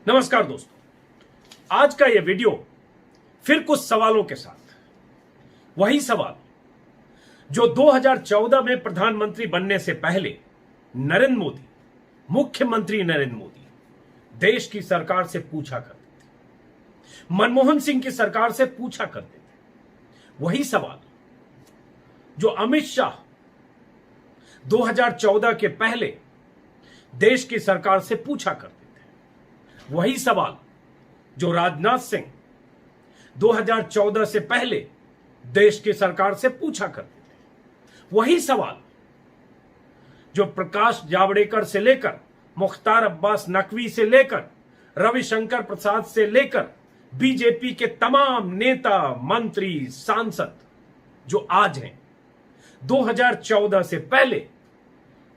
नमस्कार दोस्तों, आज का यह वीडियो फिर कुछ सवालों के साथ, वही सवाल जो 2014 में प्रधानमंत्री बनने से पहले नरेंद्र मोदी, मुख्यमंत्री नरेंद्र मोदी देश की सरकार से पूछा करते थे, मनमोहन सिंह की सरकार से पूछा करते थे। वही सवाल जो अमित शाह 2014 के पहले देश की सरकार से पूछा करते थे, वही सवाल जो राजनाथ सिंह 2014 से पहले देश की सरकार से पूछा करते थे, वही सवाल जो प्रकाश जावड़ेकर से लेकर मुख्तार अब्बास नकवी से लेकर रविशंकर प्रसाद से लेकर बीजेपी के तमाम नेता, मंत्री, सांसद जो आज हैं, 2014 से पहले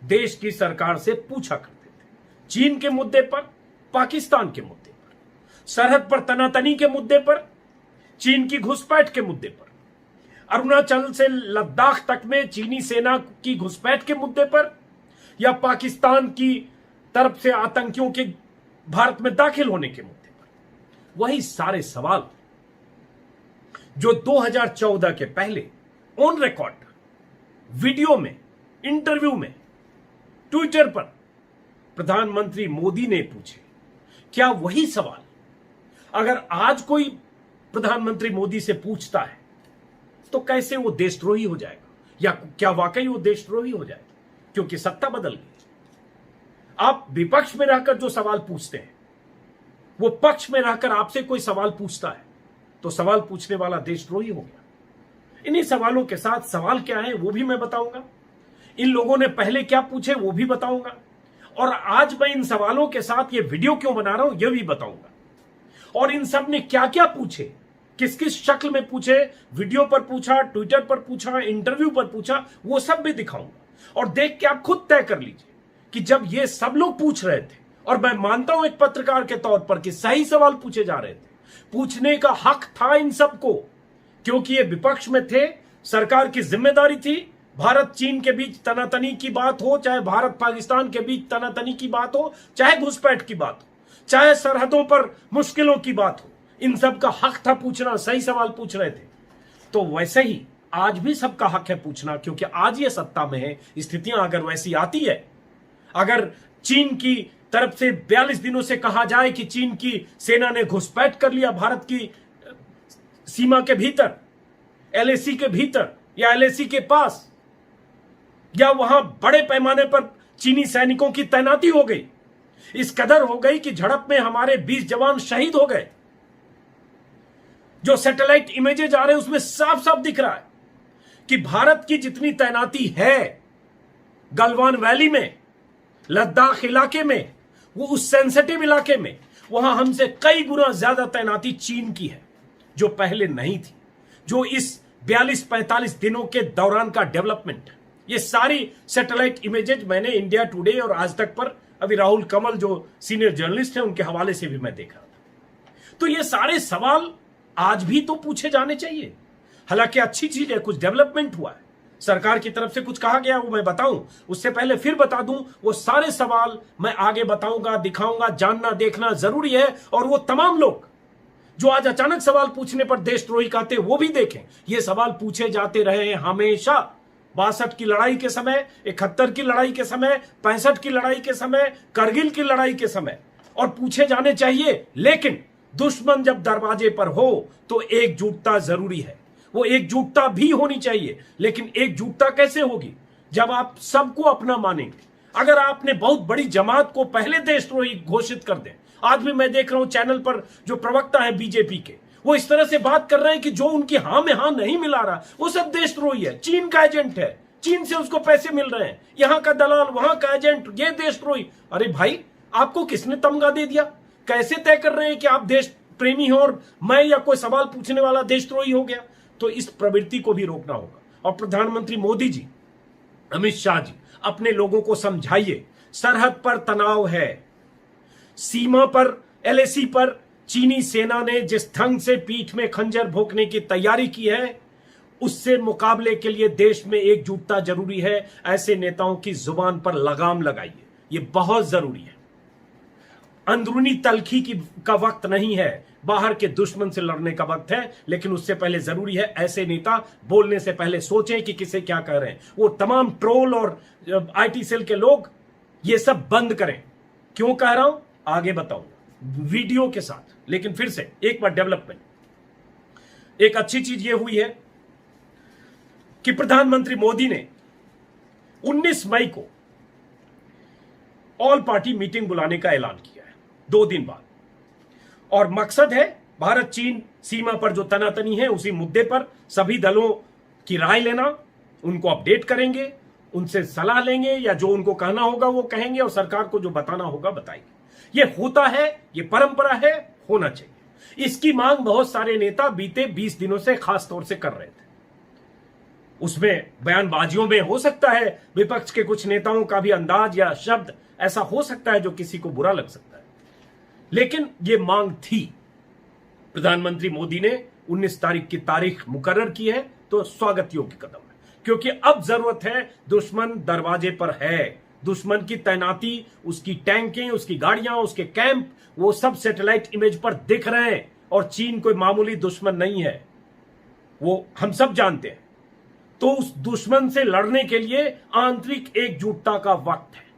देश की सरकार से पूछा करते थे। चीन के मुद्दे पर, पाकिस्तान के मुद्दे पर, सरहद पर तनातनी के मुद्दे पर, चीन की घुसपैठ के मुद्दे पर, अरुणाचल से लद्दाख तक में चीनी सेना की घुसपैठ के मुद्दे पर, या पाकिस्तान की तरफ से आतंकियों के भारत में दाखिल होने के मुद्दे पर। वही सारे सवाल जो 2014 के पहले ऑन रिकॉर्ड, वीडियो में, इंटरव्यू में, ट्विटर पर प्रधानमंत्री मोदी ने पूछे। क्या वही सवाल अगर आज कोई प्रधानमंत्री मोदी से पूछता है तो कैसे वो देशद्रोही हो जाएगा, या क्या वाकई वो देशद्रोही हो जाएगा? क्योंकि सत्ता बदल गई। आप विपक्ष में रहकर जो सवाल पूछते हैं, वो पक्ष में रहकर आपसे कोई सवाल पूछता है तो सवाल पूछने वाला देशद्रोही हो गया। इन्हीं सवालों के साथ सवाल क्या है वो भी मैं बताऊंगा, इन लोगों ने पहले क्या पूछे वो भी बताऊंगा, और आज मैं इन सवालों के साथ ये वीडियो क्यों बना रहा हूं ये भी बताऊंगा। और इन सब ने क्या क्या पूछे, किस किस शक्ल में पूछे, वीडियो पर पूछा, ट्विटर पर पूछा, इंटरव्यू पर पूछा, वो सब भी दिखाऊंगा। और देख के आप खुद तय कर लीजिए कि जब ये सब लोग पूछ रहे थे, और मैं मानता हूं एक पत्रकार के तौर पर कि सही सवाल पूछे जा रहे थे, पूछने का हक था इन सबको, क्योंकि ये विपक्ष में थे, सरकार की जिम्मेदारी थी। भारत चीन के बीच तनातनी की बात हो, चाहे भारत पाकिस्तान के बीच तनातनी की बात हो, चाहे घुसपैठ की बात हो, चाहे सरहदों पर मुश्किलों की बात हो, इन सब का हक था पूछना, सही सवाल पूछ रहे थे। तो वैसे ही आज भी सबका हक है पूछना, क्योंकि आज ये सत्ता में है। स्थितियां अगर वैसी आती है, अगर चीन की तरफ से 42 दिनों से कहा जाए कि चीन की सेना ने घुसपैठ कर लिया भारत की सीमा के भीतर, एलएसी के भीतर या एलएसी के पास, या वहां बड़े पैमाने पर चीनी सैनिकों की तैनाती हो गई, इस कदर हो गई कि झड़प में हमारे 20 जवान शहीद हो गए। जो सैटेलाइट इमेजेस आ रहे हैं उसमें साफ साफ दिख रहा है कि भारत की जितनी तैनाती है गलवान वैली में, लद्दाख इलाके में, वो उस सेंसिटिव इलाके में, वहां हमसे कई गुना ज्यादा तैनाती चीन की है, जो पहले नहीं थी। जो इस 42-45 दिनों के दौरान का डेवलपमेंट, ये सारी सैटेलाइट इमेजेज मैंने इंडिया टुडे और आज तक पर, अभी राहुल कमल जो सीनियर जर्नलिस्ट हैं उनके हवाले से भी मैं देख रहा था। तो ये सारे सवाल आज भी तो पूछे जाने चाहिए। हालांकि अच्छी चीज है, कुछ डेवलपमेंट हुआ है, सरकार की तरफ से कुछ कहा गया वो मैं बताऊं, उससे पहले फिर बता दूं, वो सारे सवाल मैं आगे बताऊंगा, दिखाऊंगा। जानना देखना जरूरी है, और वो तमाम लोग जो आज अचानक सवाल पूछने पर देशद्रोही कहते वो भी देखें। ये सवाल पूछे जाते रहे हमेशा, 62 की लड़ाई के समय, 71 की लड़ाई के समय, 65 की लड़ाई के समय, करगिल की लड़ाई के समय, और पूछे जाने चाहिए। लेकिन दुश्मन जब दरवाजे पर हो तो एकजुटता जरूरी है, वो एकजुटता भी होनी चाहिए। लेकिन एकजुटता कैसे होगी? जब आप सबको अपना मानेंगे। अगर आपने बहुत बड़ी जमात को पहले देशद्रोही घोषित कर दें, आज भी मैं देख रहा हूं चैनल पर जो प्रवक्ता है बीजेपी के, वो इस तरह से बात कर रहे हैं कि जो उनकी हां में हां नहीं मिला रहा वो सब देशद्रोही है, चीन का एजेंट है, चीन से उसको पैसे मिल रहे हैं, यहां का दलाल, वहां का एजेंट, ये देशद्रोही। अरे भाई, आपको किसने तमगा दे दिया? कैसे तय कर रहे हैं कि आप देश प्रेमी हो और मैं या कोई सवाल पूछने वाला देशद्रोही हो गया? तो इस प्रवृत्ति को भी रोकना होगा। और प्रधानमंत्री मोदी जी, अमित शाह जी, अपने लोगों को समझाइए, सरहद पर तनाव है, सीमा पर, एलएसी पर चीनी सेना ने जिस ढंग से पीठ में खंजर भोंकने की तैयारी की है, उससे मुकाबले के लिए देश में एकजुटता जरूरी है। ऐसे नेताओं की जुबान पर लगाम लगाइए, ये बहुत जरूरी है। अंदरूनी तलखी का वक्त नहीं है, बाहर के दुश्मन से लड़ने का वक्त है। लेकिन उससे पहले जरूरी है ऐसे नेता बोलने से पहले सोचें कि किसे क्या कह रहे हैं। वो तमाम ट्रोल और आईटी सेल के लोग ये सब बंद करें। क्यों कह रहा हूं आगे बताऊंगा वीडियो के साथ। लेकिन फिर से एक बार डेवलपमेंट, एक अच्छी चीज ये हुई है कि प्रधानमंत्री मोदी ने 19 मई को ऑल पार्टी मीटिंग बुलाने का ऐलान किया है 2 दिन बाद। और मकसद है भारत चीन सीमा पर जो तनातनी है उसी मुद्दे पर सभी दलों की राय लेना, उनको अपडेट करेंगे, उनसे सलाह लेंगे या जो उनको कहना होगा वो कहेंगे और सरकार को जो बताना होगा बताएंगे। ये होता है, ये परंपरा है, होना चाहिए। इसकी मांग बहुत सारे नेता बीते 20 दिनों से खास तौर से कर रहे थे। उसमें बयानबाजियों में हो सकता है विपक्ष के कुछ नेताओं का भी अंदाज या शब्द ऐसा हो सकता है जो किसी को बुरा लग सकता है, लेकिन यह मांग थी। प्रधानमंत्री मोदी ने 19 तारीख की तारीख मुकर्रर की है तो स्वागत योग्य कदम है, क्योंकि अब जरूरत है, दुश्मन दरवाजे पर है। दुश्मन की तैनाती, उसकी टैंकें, उसकी गाड़ियां, उसके कैंप, वो सब सैटेलाइट इमेज पर दिख रहे हैं। और चीन कोई मामूली दुश्मन नहीं है, वो हम सब जानते हैं। तो उस दुश्मन से लड़ने के लिए आंतरिक एकजुटता का वक्त है।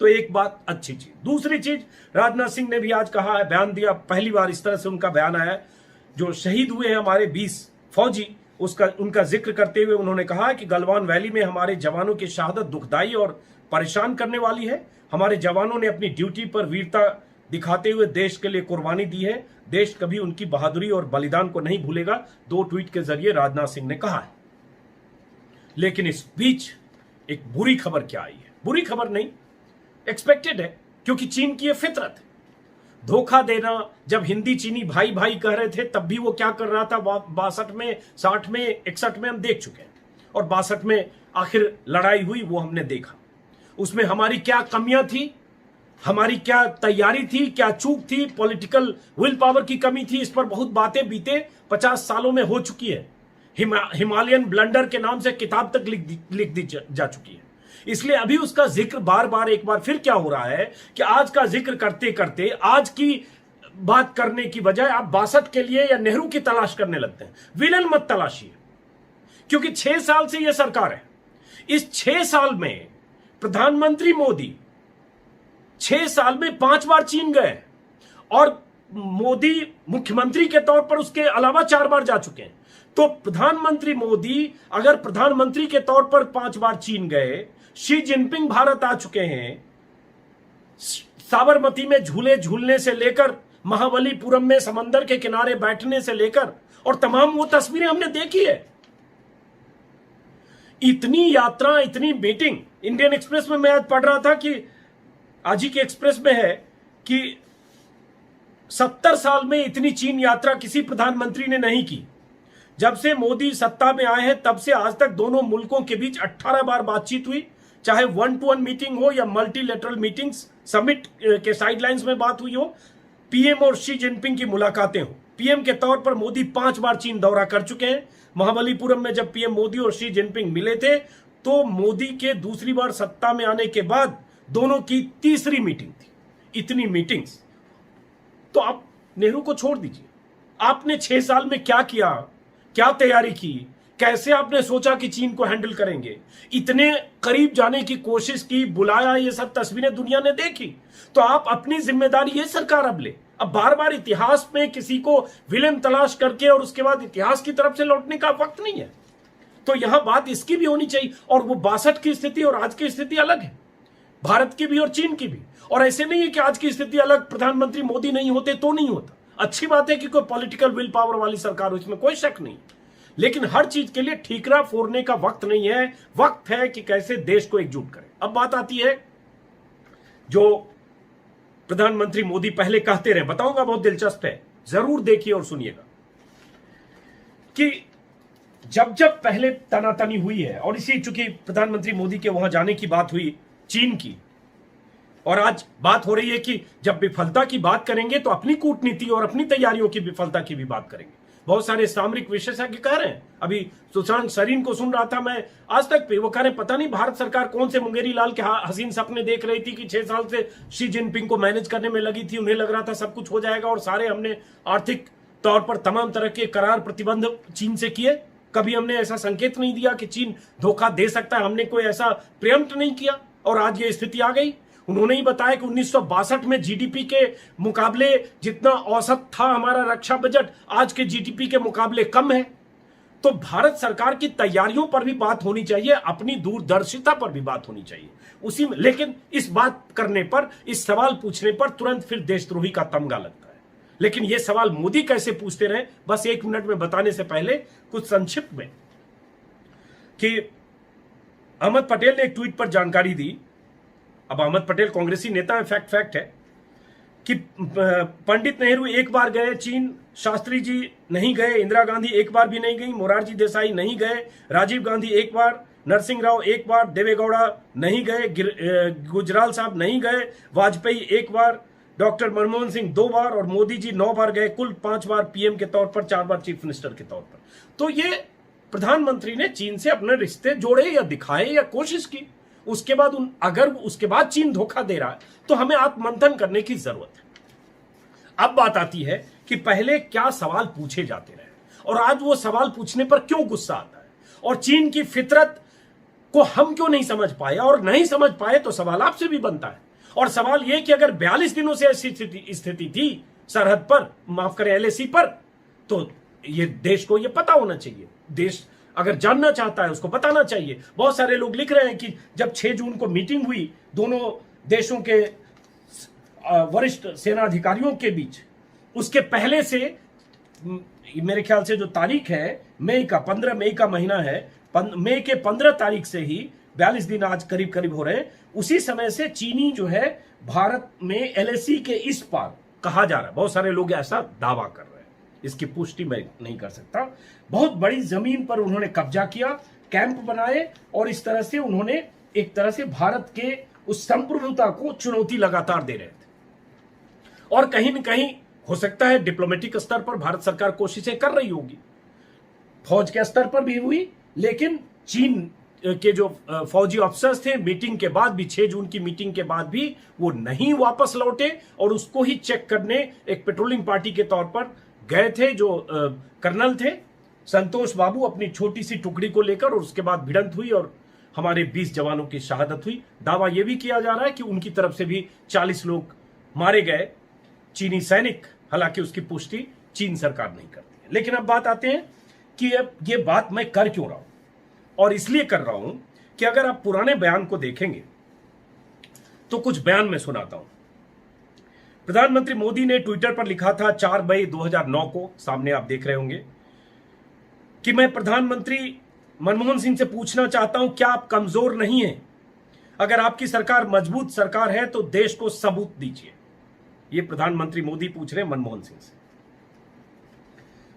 तो एक बात अच्छी चीज। दूसरी चीज, राजनाथ सिंह ने भी आज कहा है, बयान दिया, पहली बार इस तरह से उनका बयान आया है। जो शहीद हुए हैं हमारे 20 फौजी, उनका जिक्र करते हुए उन्होंने कहा कि गलवान वैली में हमारे जवानों की शहादत दुखदाई और परेशान करने वाली है। हमारे जवानों ने अपनी ड्यूटी पर वीरता दिखाते हुए देश के लिए कुर्बानी दी है। देश कभी उनकी बहादुरी और बलिदान को नहीं भूलेगा, 2 ट्वीट के जरिए राजनाथ सिंह ने कहा है। लेकिन इस बीच एक बुरी खबर क्या आई है? बुरी खबर नहीं, एक्सपेक्टेड है, क्योंकि चीन की यह फितरत है धोखा देना। जब हिंदी चीनी भाई भाई कह रहे थे तब भी वो क्या कर रहा था, 62 में, 60 में, 61 में हम देख चुके हैं। और 62 में आखिर लड़ाई हुई, वो हमने देखा। उसमें हमारी क्या कमियां थी, हमारी क्या तैयारी थी, क्या चूक थी, पॉलिटिकल विल पावर की कमी थी, इस पर बहुत बातें बीते 50 सालों में हो चुकी है। हिमालयन ब्लंडर के नाम से किताब तक लिख दी जा चुकी है। इसलिए अभी उसका जिक्र बार बार एक बार फिर क्या हो रहा है कि आज का जिक्र करते करते आज की बात करने की बजाय आप 62 के लिए या नेहरू की तलाश करने लगते हैं। विलन मत तलाशिए, क्योंकि 6 साल से यह सरकार है। इस 6 साल में प्रधानमंत्री मोदी 6 साल में 5 बार चीन गए और मोदी मुख्यमंत्री के तौर पर उसके अलावा 4 बार जा चुके हैं। तो प्रधानमंत्री मोदी अगर प्रधानमंत्री के तौर पर 5 बार चीन गए, शी जिनपिंग भारत आ चुके हैं, साबरमती में झूले झूलने से लेकर महाबलीपुरम में समंदर के किनारे बैठने से लेकर और तमाम वो तस्वीरें हमने देखी है। इतनी यात्रा, इतनी मीटिंग। इंडियन एक्सप्रेस में मैं आज पढ़ रहा था कि आज ही के एक्सप्रेस में है कि 70 साल में इतनी चीन यात्रा किसी प्रधानमंत्री ने नहीं की। जब से मोदी सत्ता में आए हैं तब से आज तक दोनों मुल्कों के बीच 18 बार बातचीत हुई, चाहे 1-to-1 मीटिंग हो या मल्टीलेटरल मीटिंग्स, समिट के साइडलाइंस में बात हुई हो, पीएम और शी जिनपिंग की मुलाकातें हो। पीएम के तौर पर मोदी 5 बार चीन दौरा कर चुके हैं। महाबलीपुरम में जब पीएम मोदी और शी जिनपिंग मिले थे तो मोदी के दूसरी बार सत्ता में आने के बाद दोनों की तीसरी मीटिंग थी। इतनी मीटिंग्स तो आप नेहरू को छोड़ दीजिए, आपने 6 साल में क्या किया, क्या तैयारी की, कैसे आपने सोचा कि चीन को हैंडल करेंगे, इतने करीब जाने की कोशिश की, बुलाया, ये सब तस्वीरें दुनिया ने देखी। तो आप अपनी जिम्मेदारी ये सरकार अब ले। अब बार बार इतिहास में किसी को विलेन तलाश करके और उसके बाद इतिहास की तरफ से लौटने का वक्त नहीं है। तो यहां बात इसकी भी होनी चाहिए। और वो 62 की स्थिति और आज की स्थिति अलग है, भारत की भी और चीन की भी। और ऐसे नहीं है कि आज की स्थिति अलग, प्रधानमंत्री मोदी नहीं होते तो नहीं होता। अच्छी बात है कि कोई पॉलिटिकल विल पावर वाली सरकार हो, इसमें कोई शक नहीं, लेकिन हर चीज के लिए ठीकरा फोड़ने का वक्त नहीं है। वक्त है कि कैसे देश को एकजुट करें। अब बात आती है जो प्रधानमंत्री मोदी पहले कहते रहे, बताऊंगा, बहुत दिलचस्प है, जरूर देखिए और सुनिएगा। कि जब जब पहले तनातनी हुई है और इसी चूंकि प्रधानमंत्री मोदी के वहां जाने की बात हुई चीन की, और आज बात हो रही है कि जब विफलता की बात करेंगे तो अपनी कूटनीति और अपनी तैयारियों की विफलता की भी बात करेंगे। बहुत सारे सामरिक विशेषज्ञ कह रहे हैं, अभी सुशांत सरीन को सुन रहा था मैं आज तक पे, वो कह रहे पता नहीं भारत सरकार कौन से मुंगेरी लाल के हसीन सपने देख रही थी कि 6 साल से शी जिनपिंग को मैनेज करने में लगी थी। उन्हें लग रहा था सब कुछ हो जाएगा और सारे हमने आर्थिक तौर पर तमाम तरह के करार प्रतिबंध चीन से किए। कभी हमने ऐसा संकेत नहीं दिया कि चीन धोखा दे सकता है, हमने कोई ऐसा प्रियम्प्ट नहीं किया और आज ये स्थिति आ गई। उन्होंने ही बताया कि 1962 में जीडीपी के मुकाबले जितना औसत था हमारा रक्षा बजट, आज के जीडीपी के मुकाबले कम है। तो भारत सरकार की तैयारियों पर भी बात होनी चाहिए, अपनी दूरदर्शिता पर भी बात होनी चाहिए उसी में। लेकिन इस बात करने पर, इस सवाल पूछने पर तुरंत फिर देशद्रोही का तमगा लगता है। लेकिन यह सवाल मोदी कैसे पूछते रहे, बस 1 मिनट में बताने से पहले कुछ संक्षिप्त में कि अहमद पटेल ने एक ट्वीट पर जानकारी दी। अब अहमद पटेल कांग्रेसी नेता है, फैक्ट है कि पंडित नेहरू एक बार गए चीन, शास्त्री जी नहीं गए, इंदिरा गांधी एक बार भी नहीं गई, मोरारजी देसाई नहीं गए, राजीव गांधी एक बार, नरसिंह राव एक बार, देवेगौड़ा नहीं गए, गुजराल साहब नहीं गए, वाजपेयी एक बार, डॉक्टर मनमोहन सिंह 2 बार और मोदी जी 9 बार गए, कुल 5 बार पीएम के तौर पर, 4 बार चीफ मिनिस्टर के तौर पर। तो ये प्रधानमंत्री ने चीन से अपने रिश्ते जोड़े या दिखाए या कोशिश की। उसके बाद अगर उसके बाद चीन धोखा दे रहा है तो हमें आत्ममंथन करने की जरूरत है। अब बात आती है कि पहले क्या सवाल पूछे जाते रहे और आज वो सवाल पूछने पर क्यों गुस्सा आता है, और चीन की फितरत को हम क्यों नहीं समझ पाए, और नहीं समझ पाए तो सवाल आपसे भी बनता है। और सवाल यह कि अगर 42 दिनों से ऐसी स्थिति थी सरहद पर, माफ करें एलएसी पर, तो ये देश को ये पता होना चाहिए। देश अगर जानना चाहता है उसको बताना चाहिए। बहुत सारे लोग लिख रहे हैं कि जब 6 जून को मीटिंग हुई दोनों देशों के वरिष्ठ सेना अधिकारियों के बीच, उसके पहले से मेरे ख्याल से जो तारीख है मई का 15 मई का महीना है, मई के 15 तारीख से ही 42 दिन आज करीब करीब हो रहे हैं, उसी समय से चीनी जो है भारत में एलएसी के इस पार कहा जा रहा है। बहुत सारे लोग ऐसा दावा कर रहे हैं, इसकी पुष्टि मैं नहीं कर सकता। बहुत बड़ी जमीन पर उन्होंने कब्जा किया, कैंप बनाए और इस तरह से उन्होंने एक तरह से भारत के उस संप्रभुता को चुनौती लगातार दे रहे थे। और कहीं न कहीं हो सकता है डिप्लोमेटिक स्तर पर भारत सरकार कोशिशें कर रही होगी, फौज के स्तर पर भी हुई, लेकिन चीन के जो फौजी अफसर्स थे मीटिंग के बाद भी, 6 जून की मीटिंग के बाद भी वो नहीं वापस लौटे और उसको ही चेक करने एक पेट्रोलिंग पार्टी के तौर पर गए थे। जो कर्नल थे संतोष बाबू, अपनी छोटी सी टुकड़ी को लेकर, और उसके बाद भिड़ंत हुई और हमारे 20 जवानों की शहादत हुई। दावा यह भी किया जा रहा है कि उनकी तरफ से भी 40 लोग मारे गए, चीनी सैनिक, हालांकि उसकी पुष्टि चीन सरकार नहीं करती है। लेकिन अब बात आते हैं कि अब ये बात मैं कर क्यों रहा हूं, और इसलिए कर रहा हूं कि अगर आप पुराने बयान को देखेंगे तो कुछ बयान मैं सुनाता हूं। प्रधानमंत्री मोदी ने ट्विटर पर लिखा था 4 मई 2009 को, सामने आप देख रहे होंगे, कि मैं प्रधानमंत्री मनमोहन सिंह से पूछना चाहता हूं, क्या आप कमजोर नहीं हैं? अगर आपकी सरकार मजबूत सरकार है तो देश को सबूत दीजिए। यह प्रधानमंत्री मोदी पूछ रहे हैं मनमोहन सिंह से।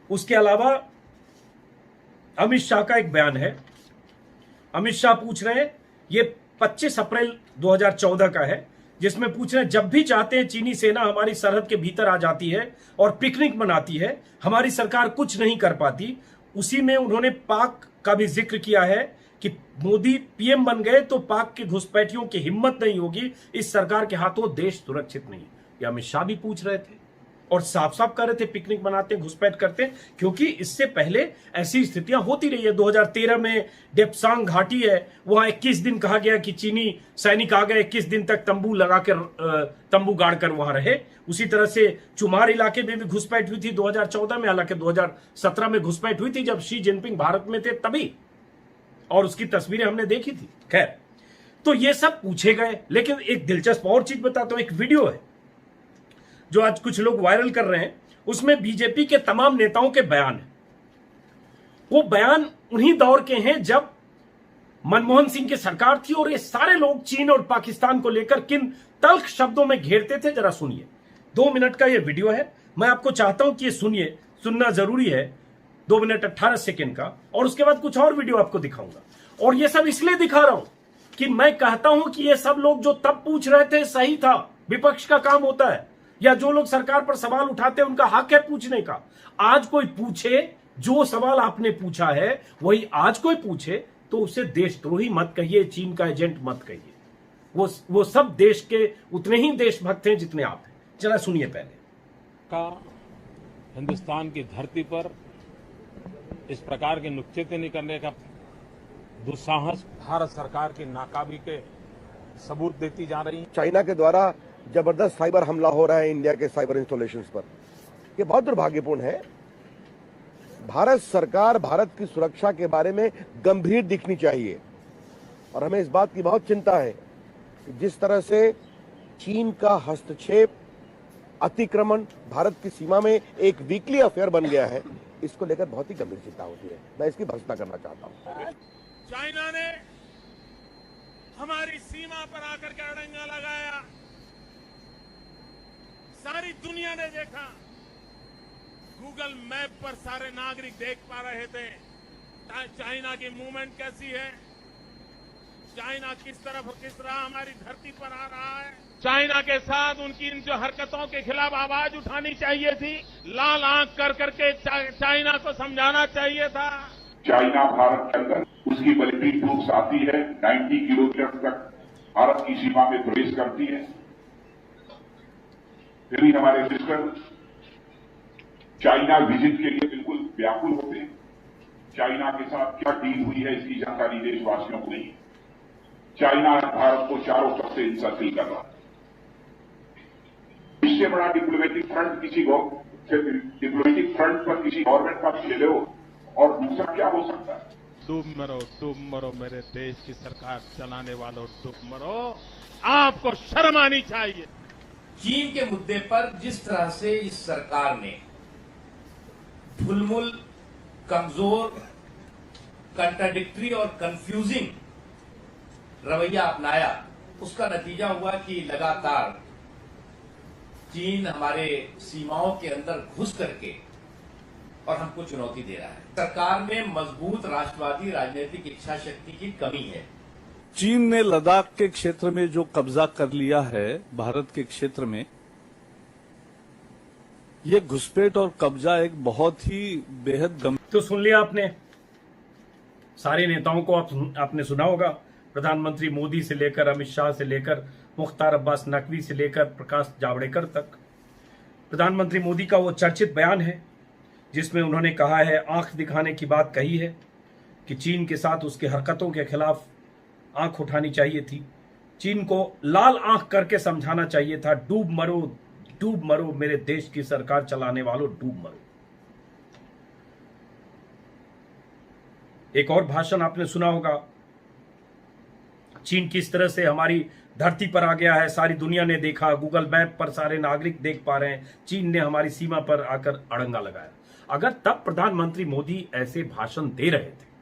उसके अलावा अमित शाह का एक बयान है। अमित शाह पूछ रहे हैं, यह 25 अप्रैल 2014 का है, जिसमें पूछ रहे हैं, जब भी चाहते हैं चीनी सेना हमारी सरहद के भीतर आ जाती है और पिकनिक मनाती है, हमारी सरकार कुछ नहीं कर पाती। उसी में उन्होंने पाक का भी जिक्र किया है कि मोदी पीएम बन गए तो पाक के घुसपैठियों की हिम्मत नहीं होगी, इस सरकार के हाथों देश सुरक्षित नहीं। ये अमित शाह भी पूछ रहे थे और साफ साफ कह रहे थे पिकनिक मनाते, घुसपैठ करते, क्योंकि इससे पहले ऐसी स्थितियां होती रही है। 2013 में डेप्सांग घाटी है, वहां 21 दिन कहा गया कि चीनी सैनिक आ गए, 21 दिन तक तंबू लगाकर, तंबू गाड़कर वहां रहे। उसी तरह से चुमार इलाके में भी घुसपैठ हुई थी 2014 में, हालांकि 2017 में घुसपैठ हुई थी जब शी जिनपिंग भारत में थे तभी, और उसकी तस्वीरें हमने देखी थी। खैर, तो ये सब पूछे गए। लेकिन एक दिलचस्प और चीज बताता हूं, एक वीडियो है जो आज कुछ लोग वायरल कर रहे हैं, उसमें बीजेपी के तमाम नेताओं के बयान है। वो बयान उन्हीं दौर के हैं जब मनमोहन सिंह की सरकार थी और ये सारे लोग चीन और पाकिस्तान को लेकर किन तल्ख शब्दों में घेरते थे। जरा सुनिए, 2 मिनट का ये वीडियो है, मैं आपको चाहता हूं कि ये सुनिए, सुनना जरूरी है। 2 मिनट 18 सेकेंड का, और उसके बाद कुछ और वीडियो आपको दिखाऊंगा। और ये सब इसलिए दिखा रहा हूं कि मैं कहता हूं कि ये सब लोग जो तब पूछ रहे थे सही था, विपक्ष का काम होता है। या जो लोग सरकार पर सवाल उठाते हैं उनका हक है पूछने का। आज कोई पूछे, जो सवाल आपने पूछा है वही आज कोई पूछे तो उसे देशद्रोही मत कहिए, चीन का एजेंट मत कहिए। वो सब देश के उतने ही देशभक्त हैं जितने आप हैं। जरा सुनिए पहले। का हिंदुस्तान की धरती पर इस प्रकार के नुक्तेचीनी करने का दुस्साहस भारत सरकार की नाकामी के सबूत देती जा रही है। चाइना के द्वारा जबरदस्त साइबर हमला हो रहा है इंडिया के साइबर इंस्टॉलेशंस पर, ये बहुत दुर्भाग्यपूर्ण है। भारत सरकार भारत की सुरक्षा के बारे में गंभीर दिखनी चाहिए और हमें इस बात की बहुत चिंता है कि जिस तरह से चीन का हस्तक्षेप, अतिक्रमण भारत की सीमा में एक वीकली अफेयर बन गया है, इसको लेकर बहुत ही गंभीर चिंता होती है। मैं इसकी भर्त्सना करना चाहता हूं। चाइना ने हमारी सीमा पर आकर के अड़ंगा लगाया, सारी दुनिया ने देखा। गूगल मैप पर सारे नागरिक देख पा रहे थे चाइना की मूवमेंट कैसी है, चाइना किस तरह हमारी धरती पर आ रहा है। चाइना के साथ उनकी इन जो हरकतों के खिलाफ आवाज उठानी चाहिए थी, लाल आंख कर करके चाइना को समझाना चाहिए था। चाइना भारत के अंदर उसकी मिलिट्री ट्रूप्स आती है, 90 किलोमीटर तक भारत की सीमा में प्रवेश करती है। फिर भी हमारे सिस्टर चाइना विजिट के लिए बिल्कुल व्याकुल होते हैं। चाइना के साथ क्या डील हुई है इसकी जानकारी देशवासियों को नहीं। चाइना भारत को चारों तरफ से इंसल्ट कर रहा है। इससे बड़ा डिप्लोमेटिक फ्रंट पर किसी गवर्नमेंट का ले लो और दूसरा क्या हो सकता है। डूब मरो मेरे देश की सरकार चलाने वालों, डूब मरो। आपको शर्म आनी चाहिए। चीन के मुद्दे पर जिस तरह से इस सरकार ने ढुलमुल, कमजोर, कंट्राडिक्टरी और कंफ्यूजिंग रवैया अपनाया, उसका नतीजा हुआ कि लगातार चीन हमारे सीमाओं के अंदर घुस करके और हमको चुनौती दे रहा है। सरकार में मजबूत राष्ट्रवादी राजनीतिक इच्छा शक्ति की कमी है। चीन ने लद्दाख के क्षेत्र में जो कब्जा कर लिया है भारत के क्षेत्र में, ये घुसपैठ और कब्जा एक बहुत ही बेहद गंभीर। तो सुन लिया आपने, सारे नेताओं को आपने सुना होगा, प्रधानमंत्री मोदी से लेकर अमित शाह से लेकर मुख्तार अब्बास नकवी से लेकर प्रकाश जावड़ेकर तक। प्रधानमंत्री मोदी का वो चर्चित बयान है जिसमें उन्होंने कहा है, आंख दिखाने की बात कही है कि चीन के साथ उसकी हरकतों के खिलाफ आंख उठानी चाहिए थी, चीन को लाल आंख करके समझाना चाहिए था। डूब मरो मेरे देश की सरकार चलाने वालों, डूब मरो। एक और भाषण आपने सुना होगा, चीन किस तरह से हमारी धरती पर आ गया है, सारी दुनिया ने देखा, गूगल मैप पर सारे नागरिक देख पा रहे हैं, चीन ने हमारी सीमा पर आकर अड़ंगा लगाया। अगर तब प्रधानमंत्री मोदी ऐसे भाषण दे रहे थे,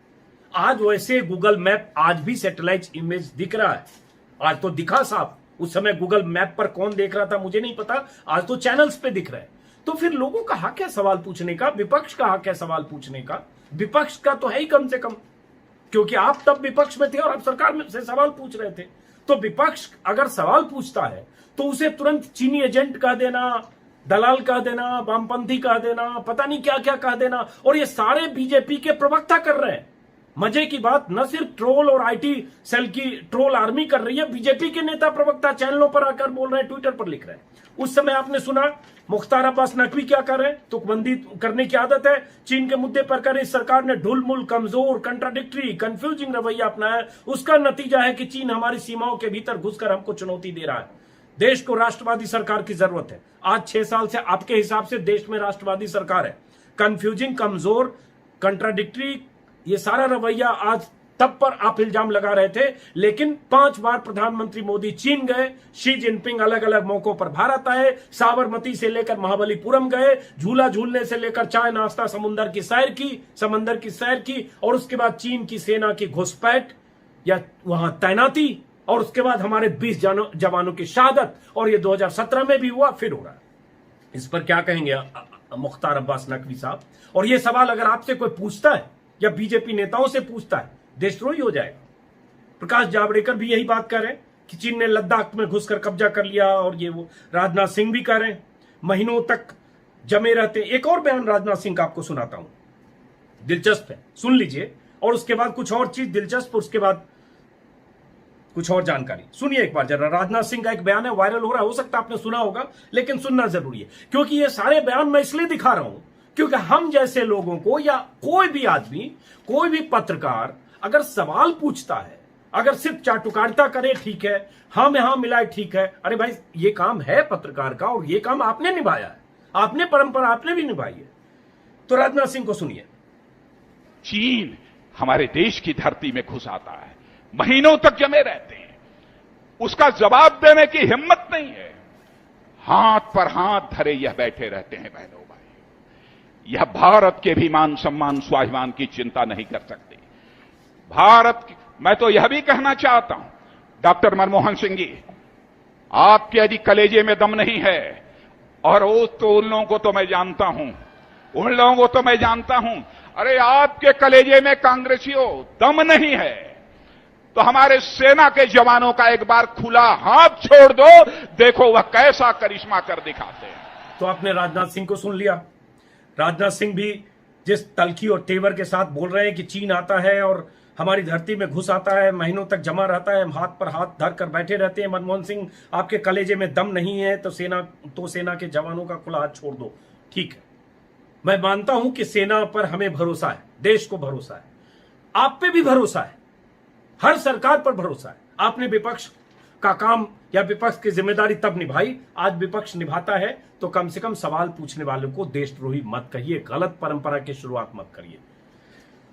आज वैसे गूगल मैप आज भी सैटेलाइट इमेज दिख रहा है, आज तो दिखा साहब। उस समय गूगल मैप पर कौन देख रहा था मुझे नहीं पता, आज तो चैनल्स पे दिख रहा है। तो फिर लोगों का हक है सवाल पूछने का, विपक्ष का हक है सवाल पूछने का। विपक्ष का तो है ही कम से कम, क्योंकि आप तब विपक्ष में थे और आप सरकार में से सवाल पूछ रहे थे। तो विपक्ष अगर सवाल पूछता है तो उसे तुरंत चीनी एजेंट कह देना, दलाल कह देना, वामपंथी कह देना, पता नहीं क्या क्या कह देना। और ये सारे बीजेपी के प्रवक्ता कर रहे हैं। मजे की बात, न सिर्फ ट्रोल और आईटी सेल की ट्रोल आर्मी कर रही है, बीजेपी के नेता प्रवक्ता चैनलों पर आकर बोल रहे हैं, ट्विटर पर लिख रहे हैं। उस समय आपने सुना मुख्तार अब्बास नकवी क्या कर रहे हैं, तुकबंदी करने की आदत है, चीन के मुद्दे पर कर इस सरकार ने ढुलमुल, कमजोर, कंट्राडिक्टरी, कंफ्यूजिंग रवैया अपनाया। उसका नतीजा है कि चीन हमारी सीमाओं के भीतर घुसकर हमको चुनौती दे रहा है। देश को राष्ट्रवादी सरकार की जरूरत है। आज 6 साल से आपके हिसाब से देश में राष्ट्रवादी सरकार है। कंफ्यूजिंग, कमजोर, कंट्राडिक्टरी, ये सारा रवैया आज तब पर आप इल्जाम लगा रहे थे। लेकिन 5 बार प्रधानमंत्री मोदी चीन गए, शी जिनपिंग अलग अलग मौकों पर भारत आए, साबरमती से लेकर महाबलीपुरम गए, झूला झूलने से लेकर चाय नाश्ता, समंदर की सैर की, और उसके बाद चीन की सेना की घुसपैठ या वहां तैनाती, और उसके बाद हमारे 20 जवानों की शहादत, और ये 2017 में भी हुआ, फिर हो रहा है। इस पर क्या कहेंगे मुख्तार अब्बास नकवी साहब? और ये सवाल अगर आपसे कोई पूछता है या बीजेपी नेताओं से पूछता है, देशद्रोही हो जाएगा। प्रकाश जावड़ेकर भी यही बात कर रहे हैं। कि चीन ने लद्दाख में घुसकर कब्जा कर लिया और ये वो। राजनाथ सिंह भी कह रहे हैं महीनों तक जमे रहते। एक और बयान राजनाथ सिंह का आपको सुनाता हूं, दिलचस्प है, सुन लीजिए। और उसके बाद कुछ और चीज दिलचस्प, उसके बाद कुछ और जानकारी सुनिए एक बार जरा। राजनाथ सिंह का एक बयान है, वायरल हो रहा है, हो सकता है आपने सुना होगा, लेकिन सुनना जरूरी है, क्योंकि ये सारे बयान मैं इसलिए दिखा रहा हूं क्योंकि हम जैसे लोगों को या कोई भी आदमी, कोई भी पत्रकार अगर सवाल पूछता है, अगर सिर्फ चाटुकारिता करे ठीक है, हम यहां मिलाए ठीक है, अरे भाई ये काम है पत्रकार का और ये काम आपने निभाया है, आपने परंपरा आपने भी निभाई है। तो राजनाथ सिंह को सुनिए। चीन हमारे देश की धरती में घुस आता है, महीनों तक जमे रहते हैं, उसका जवाब देने की हिम्मत नहीं है, हाथ पर हाथ धरे यह बैठे रहते हैं। बहनों भाई, यह भारत के भी मान सम्मान स्वाभिमान की चिंता नहीं कर सकते। मैं तो यह भी कहना चाहता हूं, डॉक्टर मनमोहन सिंह जी, आपके यदि कलेजे में दम नहीं है, और वो तो उन लोगों को तो मैं जानता हूं, अरे आपके कलेजे में कांग्रेसियों दम नहीं है तो हमारे सेना के जवानों का एक बार खुला हाथ छोड़ दो, देखो वह कैसा करिश्मा कर दिखाते हैं। तो आपने राजनाथ सिंह को सुन लिया। राजनाथ सिंह भी जिस तलखी और तेवर के साथ बोल रहे हैं कि चीन आता है और हमारी धरती में घुस आता है, महीनों तक जमा रहता है, हाथ पर हाथ धर कर बैठे रहते हैं। मनमोहन सिंह, आपके कलेजे में दम नहीं है तो सेना के जवानों का खुला हाथ छोड़ दो। ठीक है, मैं मानता हूं कि सेना पर हमें भरोसा है, देश को भरोसा है, आप पे भी भरोसा है, हर सरकार पर भरोसा है। आपने विपक्ष का काम या विपक्ष की जिम्मेदारी तब निभाई, आज विपक्ष निभाता है तो कम से कम सवाल पूछने वालों को देशद्रोही मत कहिए, गलत परंपरा की शुरुआत मत करिए,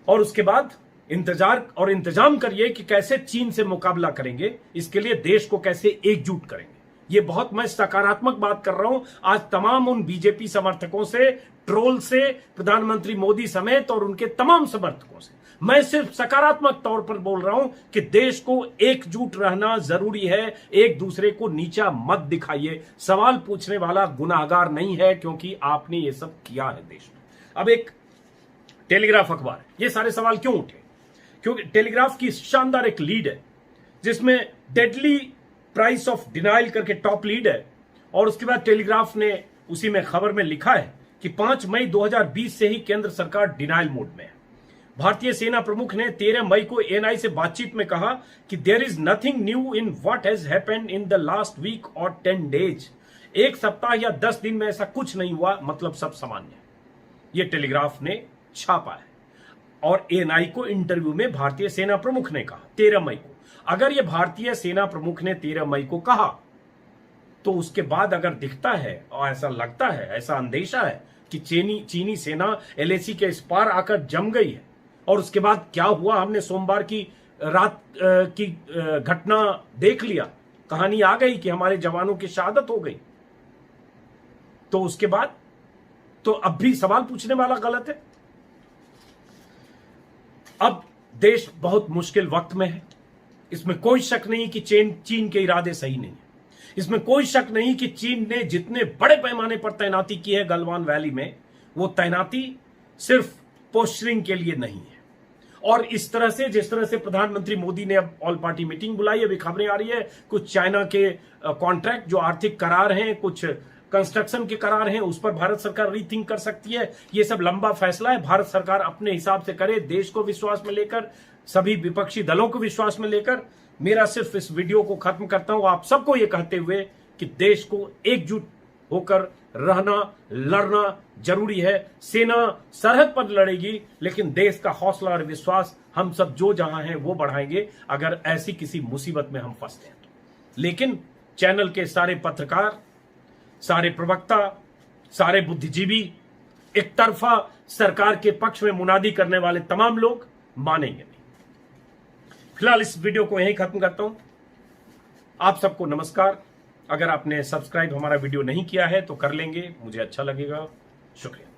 और उसके बाद इंतजार और इंतजाम करिए कि कैसे चीन से मुकाबला करेंगे, इसके लिए देश को कैसे एकजुट करेंगे। ये बहुत मैं सकारात्मक बात कर रहा हूं आज तमाम उन बीजेपी समर्थकों से, ट्रोल से, प्रधानमंत्री मोदी समेत और उनके तमाम समर्थकों से। मैं सिर्फ सकारात्मक तौर पर बोल रहा हूं कि देश को एकजुट रहना जरूरी है, एक दूसरे को नीचा मत दिखाइए। सवाल पूछने वाला गुनाहगार नहीं है, क्योंकि आपने ये सब किया है देश में। अब एक टेलीग्राफ अखबार, ये सारे सवाल क्यों उठे? क्योंकि टेलीग्राफ की शानदार एक लीड है जिसमें डेडली प्राइस ऑफ डिनाइल करके टॉप लीड है, और उसके बाद टेलीग्राफ ने उसी में खबर में लिखा है कि 5 मई 2020 से ही केंद्र सरकार डिनाइल मोड में है। भारतीय सेना प्रमुख ने 13 मई को एएनआई से बातचीत में कहा कि there is nothing new in what has happened in the last week और 10 डेज। एक सप्ताह या 10 दिन में ऐसा कुछ नहीं हुआ, मतलब सब सामान्य है। यह टेलीग्राफ ने छापा है और एएनआई को इंटरव्यू में भारतीय सेना प्रमुख ने कहा 13 मई को। अगर यह भारतीय सेना प्रमुख ने 13 मई को कहा तो उसके बाद अगर दिखता है और ऐसा लगता है, ऐसा अंदेशा है कि चीनी सेना एलएसी के इस पार आकर जम गई है, और उसके बाद क्या हुआ हमने सोमवार की रात की घटना देख लिया, कहानी आ गई कि हमारे जवानों की शहादत हो गई, तो उसके बाद तो अब भी सवाल पूछने वाला गलत है। अब देश बहुत मुश्किल वक्त में है, इसमें कोई शक नहीं कि चीन के इरादे सही नहीं है। इसमें कोई शक नहीं कि चीन ने जितने बड़े पैमाने पर तैनाती की है गलवान वैली में, वो तैनाती सिर्फ पोस्चरिंग के लिए नहीं है। और इस तरह से, जिस तरह से प्रधानमंत्री मोदी ने अब ऑल पार्टी मीटिंग बुलाई, अभी खबरें आ रही है कुछ चाइना के कॉन्ट्रैक्ट जो आर्थिक करार हैं, कुछ कंस्ट्रक्शन के करार हैं, उस पर भारत सरकार रीथिंक कर सकती है। ये सब लंबा फैसला है, भारत सरकार अपने हिसाब से करे, देश को विश्वास में लेकर, सभी विपक्षी दलों को विश्वास में लेकर। मेरा सिर्फ इस वीडियो को खत्म करता हूं आप सबको ये कहते हुए कि देश को एकजुट होकर रहना, लड़ना जरूरी है। सेना सरहद पर लड़ेगी, लेकिन देश का हौसला और विश्वास हम सब जो जहां हैं वो बढ़ाएंगे अगर ऐसी किसी मुसीबत में हम फंसते हैं तो। लेकिन चैनल के सारे पत्रकार, सारे प्रवक्ता, सारे बुद्धिजीवी, एक तरफा सरकार के पक्ष में मुनादी करने वाले तमाम लोग मानेंगे नहीं। फिलहाल इस वीडियो को यहीं खत्म करता हूं। आप सबको नमस्कार। अगर आपने सब्सक्राइब हमारा वीडियो नहीं किया है तो कर लेंगे, मुझे अच्छा लगेगा। शुक्रिया।